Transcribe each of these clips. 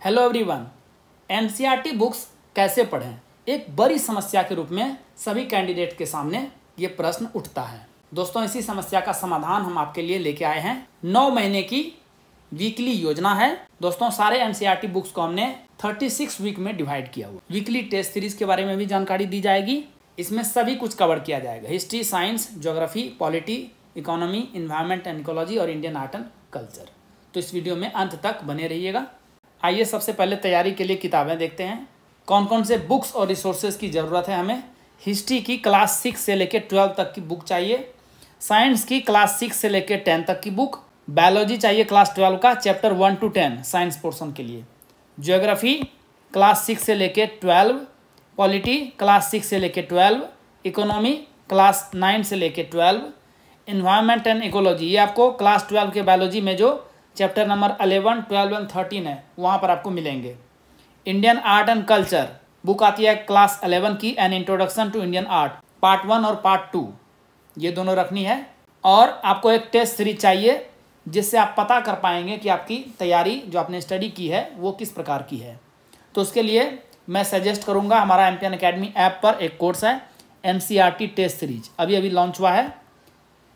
Hello everyone. NCERT books कैसे पढ़ें, एक बड़ी समस्या के रूप में सभी कैंडिडेट के सामने ये प्रश्न उठता है। दोस्तों, इसी समस्या का समाधान हम आपके लिए लेके आए हैं। 9 महीने की वीकली योजना है। दोस्तों, सारे एनसीईआरटी बुक्स को हमने 36 वीक में डिवाइड किया हुआ। वीकली टेस्ट सीरीज के बारे में भी जानकारी दी जाएगी। इसमें सभी कुछ कवर किया जाएगा। History, science, geography, polity, economy, environment and ecology और इंडियन आर्ट एंड कल्चर। तो इस वीडियो में अंत तक बने रहिएगा। आइए सबसे पहले तैयारी के लिए किताबें देखते हैं। कौन कौन से बुक्स और रिसोर्सेज की ज़रूरत है हमें। हिस्ट्री की क्लास 6 से लेकर 12 तक की बुक चाहिए। साइंस की क्लास 6 से लेकर 10 तक की बुक। बायोलॉजी चाहिए क्लास 12 का चैप्टर 1 to 10 साइंस पोर्शन के लिए। ज्योग्राफी क्लास 6 से लेकर 12। पॉलिटी क्लास 6 से लेकर 12। इकोनॉमी क्लास 9 से लेकर 12। एनवायरनमेंट एंड इकोलॉजी, ये आपको क्लास 12 के बायोलॉजी में जो चैप्टर नंबर 11, 12 एंड 13 है वहाँ पर आपको मिलेंगे। Indian art and culture book आती है क्लास 11 की, an introduction to Indian art part 1 और पार्ट 2, ये दोनों रखनी है। और आपको एक टेस्ट सीरीज चाहिए जिससे आप पता कर पाएंगे कि आपकी तैयारी जो आपने स्टडी की है वो किस प्रकार की है। तो उसके लिए मैं सजेस्ट करूँगा, हमारा एमपीएन अकेडमी ऐप पर एक कोर्स है एनसीईआरटी टेस्ट सीरीज, अभी लॉन्च हुआ है।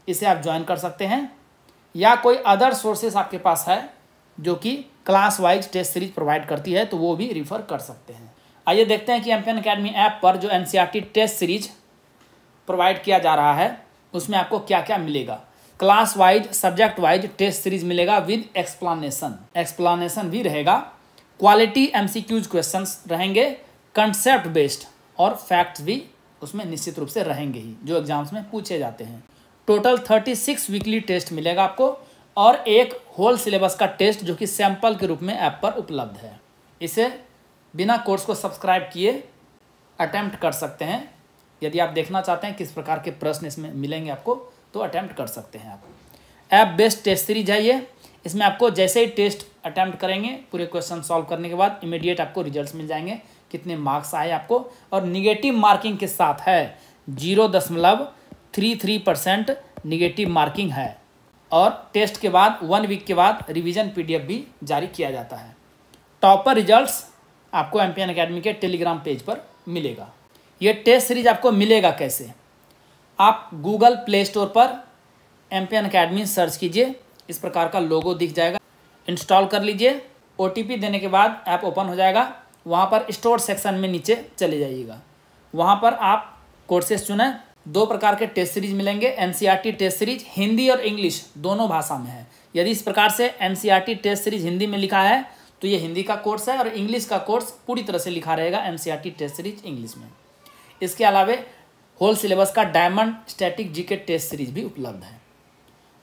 इसे आप ज्वाइन कर सकते हैं, या कोई अदर सोर्सेस आपके पास है जो कि class wise test series provide करती है तो वो भी रिफ़र कर सकते हैं। आइए देखते हैं कि एमपीएन अकेडमी ऐप पर जो एनसीईआरटी टेस्ट सीरीज प्रोवाइड किया जा रहा है उसमें आपको क्या क्या मिलेगा। Class wise, subject wise test series मिलेगा विद एक्सप्लानेशन भी रहेगा। क्वालिटी एमसीक्यूज क्वेश्चंस रहेंगे, कंसेप्ट बेस्ड और फैक्ट्स भी उसमें निश्चित रूप से रहेंगे ही जो एग्जाम्स में पूछे जाते हैं। टोटल 36 वीकली टेस्ट मिलेगा आपको और एक होल सिलेबस का टेस्ट जो कि सैंपल के रूप में ऐप पर उपलब्ध है। इसे बिना कोर्स को सब्सक्राइब किए अटेम्प्ट कर सकते हैं। यदि आप देखना चाहते हैं किस प्रकार के प्रश्न इसमें मिलेंगे आपको तो अटेम्प्ट कर सकते हैं आप। ऐप बेस्ड टेस्ट सीरीज है ये। इसमें आपको जैसे ही टेस्ट अटेम्प्ट करेंगे, पूरे क्वेश्चन सॉल्व करने के बाद इमीडिएट आपको रिजल्ट्स मिल जाएंगे, कितने मार्क्स आए आपको। और निगेटिव मार्किंग के साथ है, 0.33% निगेटिव मार्किंग है। और टेस्ट के बाद 1 वीक के बाद रिवीजन पीडीएफ भी जारी किया जाता है। टॉपर रिजल्ट्स आपको एमपीएन अकेडमी के टेलीग्राम पेज पर मिलेगा। ये टेस्ट सीरीज आपको मिलेगा कैसे, आप गूगल प्ले स्टोर पर एमपीएन अकेडमी सर्च कीजिए, इस प्रकार का लोगो दिख जाएगा, इंस्टॉल कर लीजिए। ओटीपी देने के बाद ऐप ओपन हो जाएगा। वहाँ पर स्टोर सेक्शन में नीचे चले जाइएगा, वहाँ पर आप कोर्सेज चुनें। 2 प्रकार के टेस्ट सीरीज मिलेंगे। एनसीईआरटी टेस्ट सीरीज हिंदी और इंग्लिश दोनों भाषा में है। यदि इस प्रकार से एनसीईआरटी टेस्ट सीरीज हिंदी में लिखा है तो ये हिंदी का कोर्स है, और इंग्लिश का कोर्स पूरी तरह से लिखा रहेगा एनसीईआरटी टेस्ट सीरीज इंग्लिश में। इसके अलावा होल सिलेबस का diamond static GK test series भी उपलब्ध है।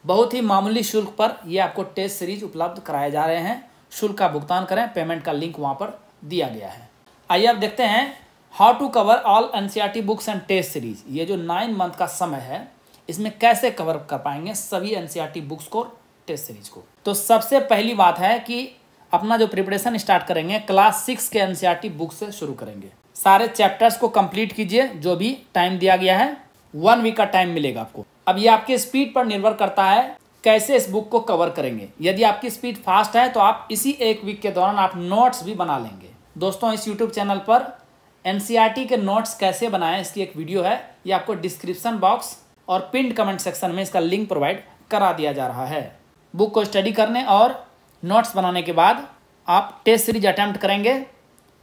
बहुत ही मामूली शुल्क पर ये आपको टेस्ट सीरीज उपलब्ध कराए जा रहे हैं। शुल्क का भुगतान करें, पेमेंट का लिंक वहाँ पर दिया गया है। आइए अब देखते हैं how to cover all NCERT books and test series. ये जो 9 मंथ का समय है इसमें कैसे कवर कर पाएंगे सभी एनसीईआरटी बुक्स को, टेस्ट सीरीज को। तो सबसे पहली बात है कि अपना जो प्रिपरेशन स्टार्ट करेंगे क्लास 6 के एनसीईआरटी बुक से शुरू करेंगे। सारे चैप्टर्स को कंप्लीट कीजिए, जो भी टाइम दिया गया है 1 वीक का टाइम मिलेगा आपको। अब ये आपके स्पीड पर निर्भर करता है कैसे इस बुक को कवर करेंगे। यदि आपकी स्पीड फास्ट है तो आप इसी 1 वीक के दौरान आप नोट्स भी बना लेंगे। दोस्तों, इस यूट्यूब चैनल पर एनसीईआरटी के नोट्स कैसे बनाएं इसकी एक वीडियो है, ये आपको डिस्क्रिप्शन बॉक्स और पिन्ड कमेंट सेक्शन में इसका लिंक प्रोवाइड करा दिया जा रहा है। बुक को स्टडी करने और नोट्स बनाने के बाद आप टेस्ट सीरीज अटेम्प्ट करेंगे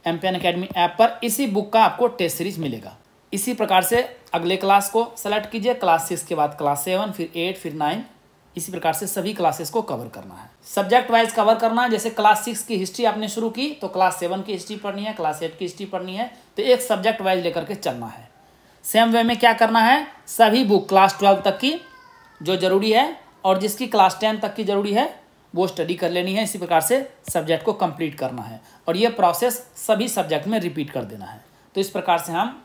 एमपीएन अकेडमी ऐप पर, इसी बुक का आपको टेस्ट सीरीज मिलेगा। इसी प्रकार से अगले क्लास को सेलेक्ट कीजिए, क्लास 6 के बाद क्लास 7, फिर 8, फिर 9, इसी प्रकार से सभी क्लासेस को कवर करना है। सब्जेक्ट वाइज कवर करना है। जैसे क्लास 6 की हिस्ट्री आपने शुरू की तो क्लास 7 की हिस्ट्री पढ़नी है, क्लास 8 की हिस्ट्री पढ़नी है, तो एक सब्जेक्ट वाइज लेकर के चलना है। सेम वे में क्या करना है, सभी बुक क्लास 12 तक की जो जरूरी है और जिसकी क्लास 10 तक की जरूरी है वो स्टडी कर लेनी है। इसी प्रकार से सब्जेक्ट को कंप्लीट करना है और ये प्रोसेस सभी सब्जेक्ट में रिपीट कर देना है। तो इस प्रकार से हम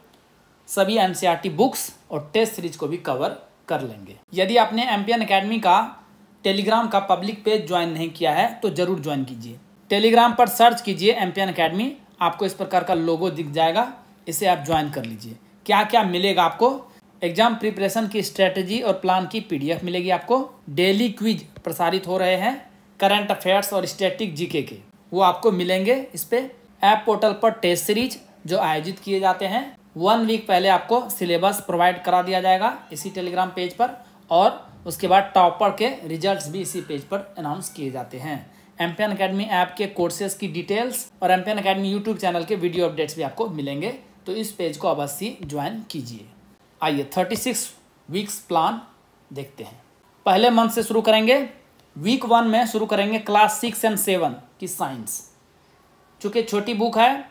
सभी एनसीईआरटी बुक्स और टेस्ट सीरीज को भी कवर कर लेंगे। यदि आपने एमपीएन अकेडमी का टेलीग्राम का पब्लिक पेज ज्वाइन नहीं किया है तो जरूर ज्वाइन कीजिए। टेलीग्राम पर सर्च कीजिए एमपीएन अकेडमी, आपको इस प्रकार का लोगो दिख जाएगा, इसे आप ज्वाइन कर लीजिए। क्या क्या मिलेगा आपको, एग्जाम प्रिपरेशन की स्ट्रेटेजी और प्लान की पीडीएफ मिलेगी आपको। डेली क्विज प्रसारित हो रहे हैं, करंट अफेयर्स और स्टैटिक जीके के। वो आपको मिलेंगे इस पे ऐप पोर्टल पर। टेस्ट सीरीज जो आयोजित किए जाते हैं 1 वीक पहले आपको सिलेबस प्रोवाइड करा दिया जाएगा इसी टेलीग्राम पेज पर, और उसके बाद टॉपर के रिजल्ट्स भी इसी पेज पर अनाउंस किए जाते हैं। एमपीएन अकेडमी ऐप के कोर्सेज की डिटेल्स और एमपीएन अकेडमी यूट्यूब चैनल के वीडियो अपडेट्स भी आपको मिलेंगे, तो इस पेज को अवश्य ज्वाइन कीजिए। आइए 36 वीक्स प्लान देखते हैं। पहले मंथ से शुरू करेंगे। वीक 1 में शुरू करेंगे क्लास 6 एंड 7 की साइंस। चूँकि छोटी बुक है,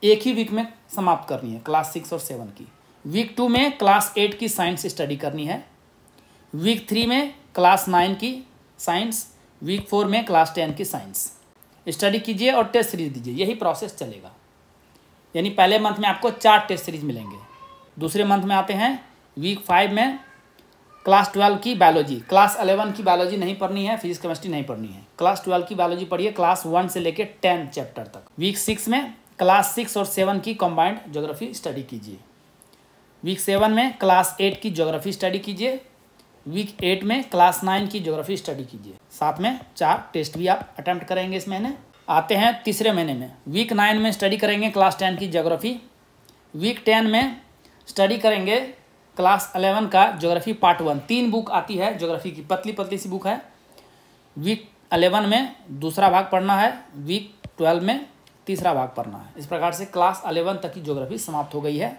एक ही वीक में समाप्त करनी है क्लास 6 और 7 की। वीक 2 में क्लास 8 की साइंस स्टडी करनी है। वीक 3 में क्लास 9 की साइंस। वीक 4 में क्लास 10 की साइंस स्टडी कीजिए और टेस्ट सीरीज दीजिए। यही प्रोसेस चलेगा। यानी पहले मंथ में आपको 4 टेस्ट सीरीज मिलेंगे। दूसरे मंथ में आते हैं वीक 5 में क्लास 12 की बायोलॉजी। क्लास 11 की बायोलॉजी नहीं पढ़नी है, फिजिक्स केमिस्ट्री नहीं पढ़नी है। क्लास 12 की बायोलॉजी पढ़िए, क्लास 1 से लेकर 10 चैप्टर तक। वीक 6 में क्लास 6 और 7 की कंबाइंड ज्योग्राफी स्टडी कीजिए। वीक 7 में क्लास 8 की ज्योग्राफी स्टडी कीजिए। वीक 8 में क्लास 9 की ज्योग्राफी स्टडी कीजिए। साथ में 4 टेस्ट भी आप अटेम्प्ट करेंगे इस महीने। आते हैं तीसरे महीने में। वीक 9 में स्टडी करेंगे क्लास 10 की ज्योग्राफी। वीक 10 में स्टडी करेंगे क्लास 11 का ज्योग्राफी पार्ट 1। 3 बुक आती है ज्योग्राफी की, पतली पतली सी बुक है। वीक 11 में दूसरा भाग पढ़ना है। वीक 12 में तीसरा भाग पढ़ना है। इस प्रकार से क्लास 11 तक की ज्योग्राफी समाप्त हो गई है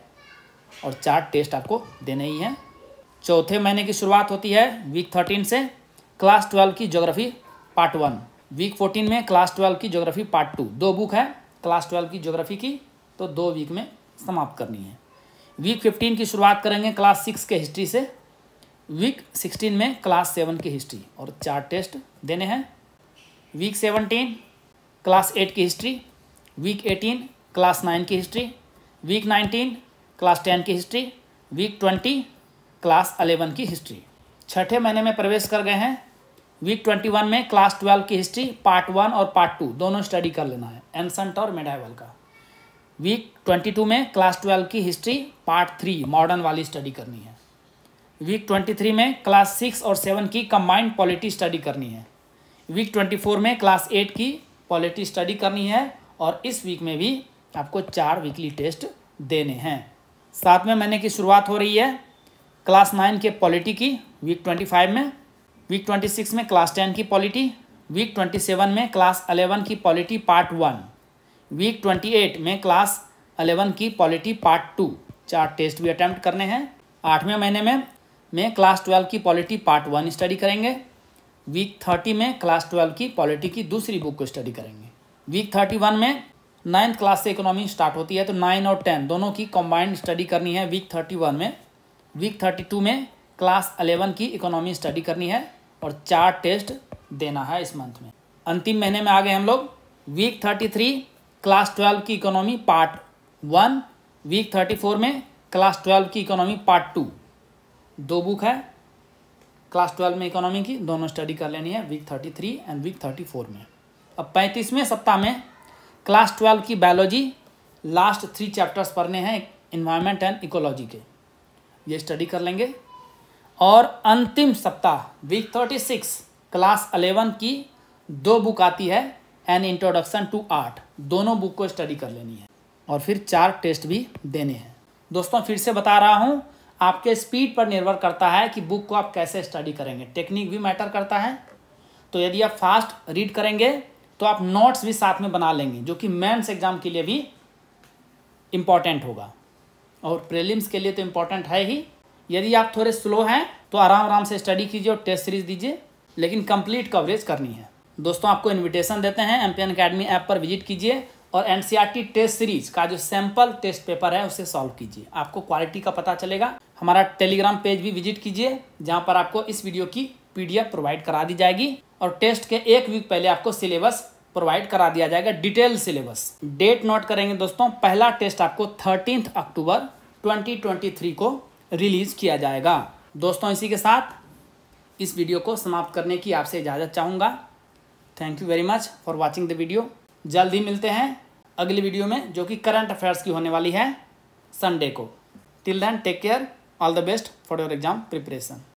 और 4 टेस्ट आपको देने ही हैं। चौथे महीने की शुरुआत होती है वीक 13 से। क्लास 12 की ज्योग्राफी पार्ट 1। वीक 14 में क्लास 12 की ज्योग्राफी पार्ट 2। 2 बुक है क्लास 12 की ज्योग्राफी की, तो 2 वीक में समाप्त करनी है। वीक 15 की शुरुआत करेंगे क्लास 6 के हिस्ट्री से। वीक 16 में क्लास 7 की हिस्ट्री और 4 टेस्ट देने हैं। वीक 17 क्लास 8 की हिस्ट्री। वीक 18 क्लास 9 की हिस्ट्री। वीक 19 क्लास 10 की हिस्ट्री। वीक 20 क्लास 11 की हिस्ट्री। छठे महीने में प्रवेश कर गए हैं। वीक 21 में क्लास 12 की हिस्ट्री पार्ट 1 और पार्ट 2 दोनों स्टडी कर लेना है, एंसेंट और मेडाइवल का। वीक 22 में क्लास 12 की हिस्ट्री पार्ट 3 मॉडर्न वाली स्टडी करनी है। वीक 23 में क्लास 6 और 7 की कंबाइंड पॉलिटी स्टडी करनी है। वीक 24 में क्लास 8 की पॉलिटी स्टडी करनी है और इस वीक में भी आपको 4 वीकली टेस्ट देने हैं। 7वें महीने की शुरुआत हो रही है क्लास 9 के पॉलिटी की वीक 25 में। वीक 26 में क्लास 10 की पॉलिटी। वीक 27 में क्लास 11 की पॉलिटी पार्ट 1। वीक 28 में क्लास 11 की पॉलिटी पार्ट 2। 4 टेस्ट भी अटैम्प्ट करने हैं। 8वें महीने में क्लास 12 की पॉलिटी पार्ट 1 स्टडी करेंगे। वीक 30 में क्लास 12 की पॉलिटी की दूसरी बुक को स्टडी करेंगे। वीक 31 में 9th क्लास से इकोनॉमी स्टार्ट होती है, तो 9 और 10 दोनों की कंबाइंड स्टडी करनी है वीक 31 में। वीक 32 में क्लास 11 की इकोनॉमी स्टडी करनी है और 4 टेस्ट देना है इस मंथ में। अंतिम महीने में आ गए हम लोग। वीक 33 क्लास 12 की इकोनॉमी पार्ट 1। वीक 34 में क्लास 12 की इकोनॉमी पार्ट 2। 2 बुक है क्लास 12 में इकोनॉमी की, दोनों स्टडी कर लेनी है वीक 33 एंड वीक 34 में। अब 35वें सप्ताह में क्लास 12 की बायोलॉजी लास्ट 3 चैप्टर्स पढ़ने हैं इन्वायरमेंट एंड इकोलॉजी के, ये स्टडी कर लेंगे। और अंतिम सप्ताह वीक 36 क्लास 11 की 2 बुक आती है एन इंट्रोडक्शन टू आर्ट, दोनों बुक को स्टडी कर लेनी है और फिर 4 टेस्ट भी देने हैं। दोस्तों फिर से बता रहा हूँ, आपके स्पीड पर निर्भर करता है कि बुक को आप कैसे स्टडी करेंगे। टेक्निक भी मैटर करता है, तो यदि आप फास्ट रीड करेंगे तो आप नोट्स भी साथ में बना लेंगे, जो कि मेंस एग्जाम के लिए भी इम्पॉर्टेंट होगा और प्रीलिम्स के लिए तो इम्पॉर्टेंट है ही। यदि आप थोड़े स्लो हैं तो आराम आराम से स्टडी कीजिए और टेस्ट सीरीज दीजिए, लेकिन कंप्लीट कवरेज करनी है। दोस्तों आपको इनविटेशन देते हैं, एमपीएन अकेडमी ऐप पर विजिट कीजिए और एनसीईआरटी टेस्ट सीरीज का जो सैंपल टेस्ट पेपर है उसे सॉल्व कीजिए। आपको क्वालिटी का पता चलेगा। हमारा टेलीग्राम पेज भी विजिट कीजिए, जहाँ पर आपको इस वीडियो की PDF प्रोवाइड करा दी जाएगी और टेस्ट के 1 वीक पहले आपको सिलेबस प्रोवाइड करा दिया जाएगा, डिटेल सिलेबस। डेट नोट करेंगे दोस्तों, पहला टेस्ट आपको 13 अक्टूबर 2023 को रिलीज किया जाएगा। दोस्तों इसी के साथ इस वीडियो को समाप्त करने की आपसे इजाज़त चाहूँगा। Thank you very much for watching the video. जल्द ही मिलते हैं अगली वीडियो में, जो कि करंट अफेयर्स की होने वाली है संडे को। Till then take care, all the best for your exam preparation.